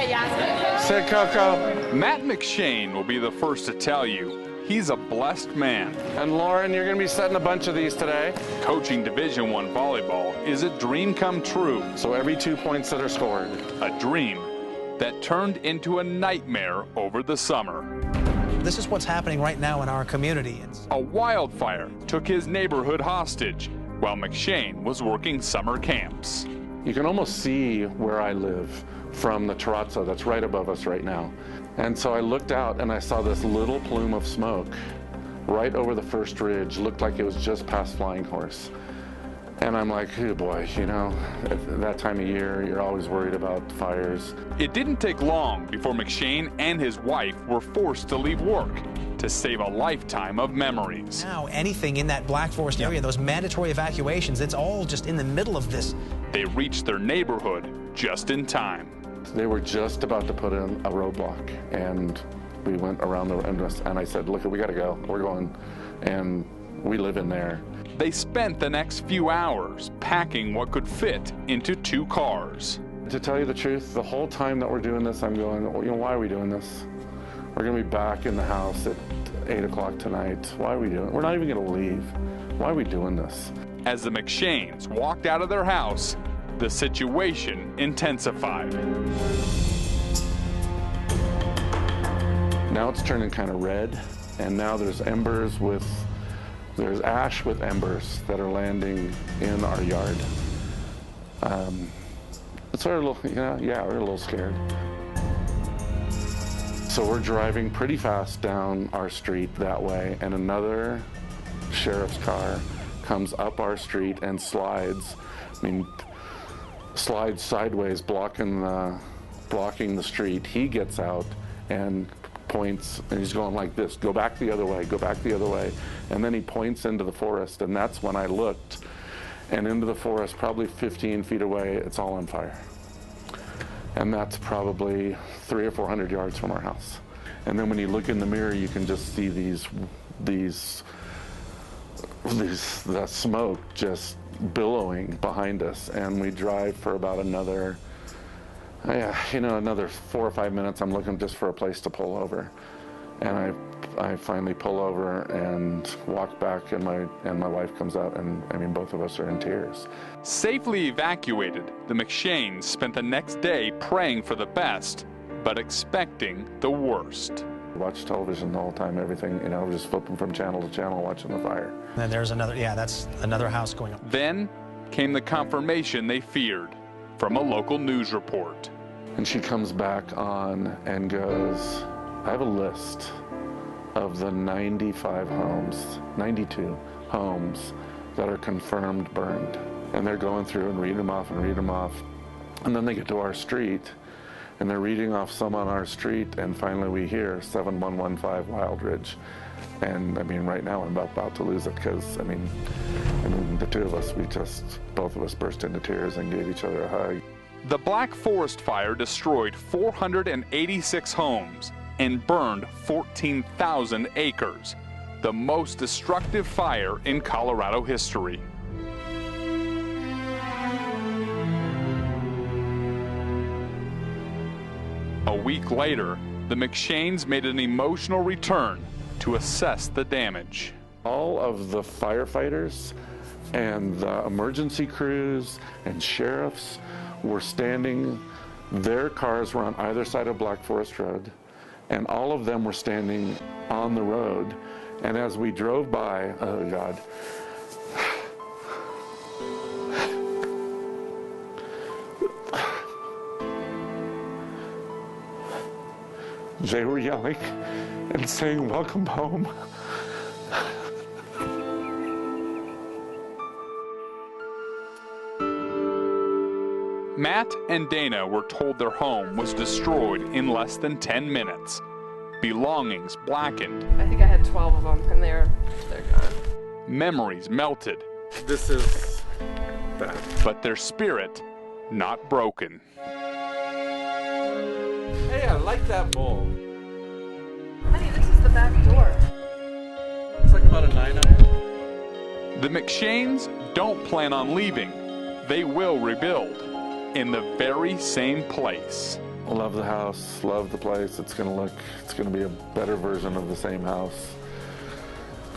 Yeah. Say Coco. Matt McShane will be the first to tell you he's a blessed man. And Lauren, you're going to be setting a bunch of these today. Coaching Division I volleyball is a dream come true. So every 2 points that are scored. A dream that turned into a nightmare over the summer. This is what's happening right now in our community. A wildfire took his neighborhood hostage while McShane was working summer camps. You can almost see where I live from the terrazzo that's right above us right now. And so I looked out and I saw this little plume of smoke right over the first ridge. Looked like it was just past Flying Horse. And I'm like, oh boy, you know, at that time of year, you're always worried about fires. It didn't take long before McShane and his wife were forced to leave work to save a lifetime of memories. Now, anything in that Black Forest area, those mandatory evacuations, it's all just in the middle of this. They reached their neighborhood just in time. They were just about to put in a roadblock, and we went around the and I said, look, we got to go. We're going, and we live in there. They spent the next few hours packing what could fit into 2 cars. To tell you the truth, the whole time that we're doing this, I'm going, well, you know, why are we doing this? We're going to be back in the house at 8 o'clock tonight. Why are we doing it? We're not even going to leave. Why are we doing this? As the McShanes walked out of their house, the situation intensified. Now it's turning kind of red, and now there's ash with embers that are landing in our yard. It's a little, we're a little scared. So we're driving pretty fast down our street that way, and another sheriff's car comes up our street and slides sideways, blocking the street. He gets out and points, and he's going like this, go back the other way, go back the other way. And then he points into the forest, and that's when I looked, and into the forest, probably 15 feet away, it's all on fire. And that's probably 300 or 400 yards from our house. And then when you look in the mirror, you can just see the smoke just billowing behind us. And we drive for about another 4 or 5 minutes. I'm looking just for a place to pull over. And I finally pull over and walk back, and my wife comes out, and both of us are in tears. Safely evacuated, the McShanes spent the next day praying for the best, but expecting the worst. Watch television the whole time, everything, just flipping from channel to channel, watching the fire. And there's that's another house going on. Then came the confirmation they feared from a local news report. And she comes back on and goes, I have a list of the 92 homes that are confirmed burned. And they're going through and reading them off. And then they get to our street, and they're reading off some on our street, and finally we hear 7115 Wild Ridge. And right now I'm about to lose it, because the two of us, both of us burst into tears and gave each other a hug. The Black Forest fire destroyed 486 homes and burned 14,000 acres, the most destructive fire in Colorado history. A week later, the McShanes made an emotional return to assess the damage. All of the firefighters and the emergency crews and sheriffs were standing. Their cars were on either side of Black Forest Road, and all of them were standing on the road. And as we drove by, oh God, they were yelling and saying, welcome home. Matt and Dana were told their home was destroyed in less than 10 minutes. Belongings blackened. I think I had 12 of them, and they're gone. Memories melted. This is bad. But their spirit not broken. Hey, I like that bowl. Honey, this is the back door. It's like about a 9-iron. The McShanes don't plan on leaving. They will rebuild in the very same place. Love the house, love the place. It's going to be a better version of the same house.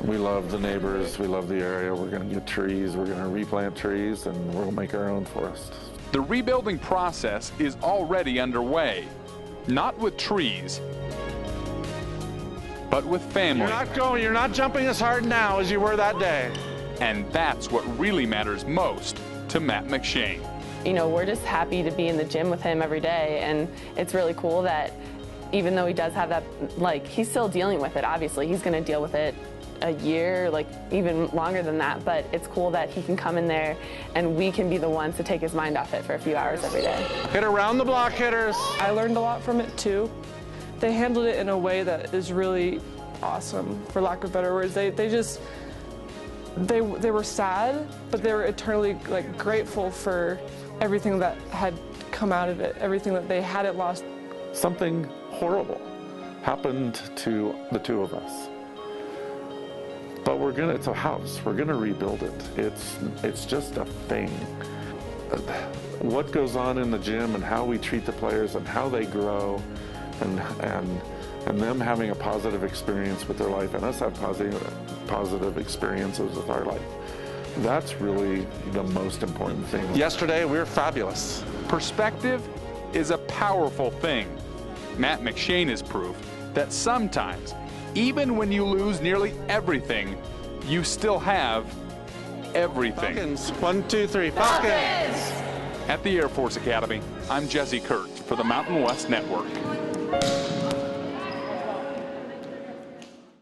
We love the neighbors, we love the area. We're going to get trees, we're going to replant trees, and we'll make our own forest. The rebuilding process is already underway, not with trees, but with family. You're not jumping as hard now as you were that day. And that's what really matters most to Matt McShane. You know, we're just happy to be in the gym with him every day, and it's really cool that even though he does have that, like, he's still dealing with it, obviously. He's going to deal with it a year, like even longer than that, but it's cool that he can come in there and we can be the ones to take his mind off it for a few hours every day. Hit around the block, hitters. I learned a lot from it too. They handled it in a way that is really awesome, for lack of better words. They were sad, but they were eternally like grateful for everything that had come out of it, everything that they hadn't lost. Something horrible happened to the two of us. But it's a house, we're gonna rebuild it. It's just a thing. What goes on in the gym and how we treat the players and how they grow and them having a positive experience with their life and us have positive experiences with our life. That's really the most important thing. Yesterday, we were fabulous. Perspective is a powerful thing. Matt McShane is proof that sometimes, even when you lose nearly everything, you still have everything. Falcons, 1, 2, 3, Falcons! At the Air Force Academy, I'm Jesse Kurtz for the Mountain West Network.